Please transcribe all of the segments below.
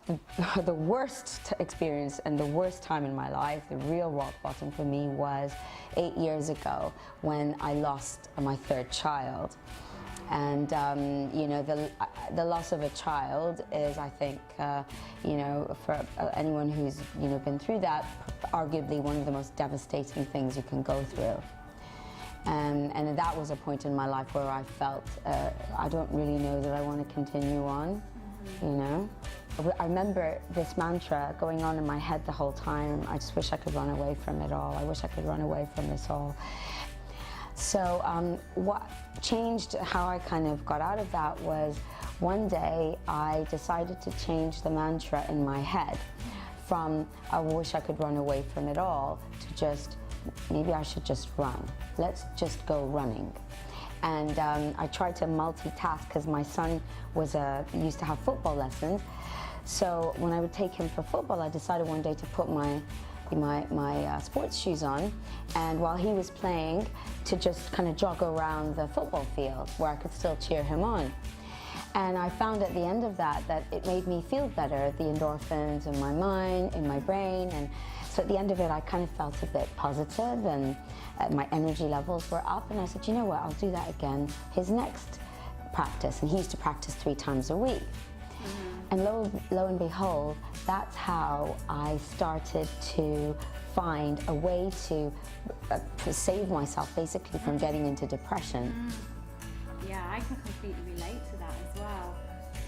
The worst experience and the worst time in my life, the real rock bottom for me, was 8 years ago when I lost my third child. And you know, the loss of a child is, I think, you know, for anyone who's, you know, been through that, arguably one of the most devastating things you can go through. And that was a point in my life where I felt I don't really know that I want to continue on, you know. I remember this mantra going on in my head the whole time. I just wish I could run away from it all. I wish I could run away from this all. So what changed how I kind of got out of that was one day I decided to change the mantra in my head from I wish I could run away from it all to just maybe I should just run. Let's just go running. And I tried to multitask because my son used to have football lessons. So when I would take him for football, I decided one day to put my sports shoes on, and while he was playing, to just kind of jog around the football field where I could still cheer him on. And I found at the end of that it made me feel better, the endorphins in my mind, in my brain, and so at the end of it I kind of felt a bit positive, and my energy levels were up, and I said, you know what, I'll do that again his next practice, and he used to practice 3 times a week. And lo and behold, that's how I started to find a way to save myself basically from getting into depression. Yeah, I can completely relate to that as well.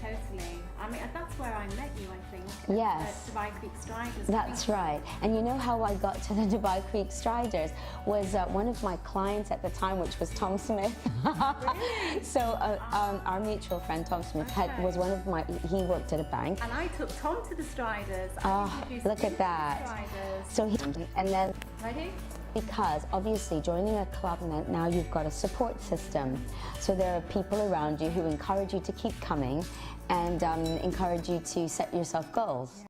Totally. I mean, that's where I met you, I think. Yes. At Dubai Creek Striders. That's right. And you know how I got to the Dubai Creek Striders was one of my clients at the time, which was Tom Smith. Really? So our mutual friend Tom Smith was one of my, he worked at a bank. And I took Tom to the Striders. Oh, look at that. So and then, ready? Because obviously joining a club meant now you've got a support system. So there are people around you who encourage you to keep coming and encourage you to set yourself goals.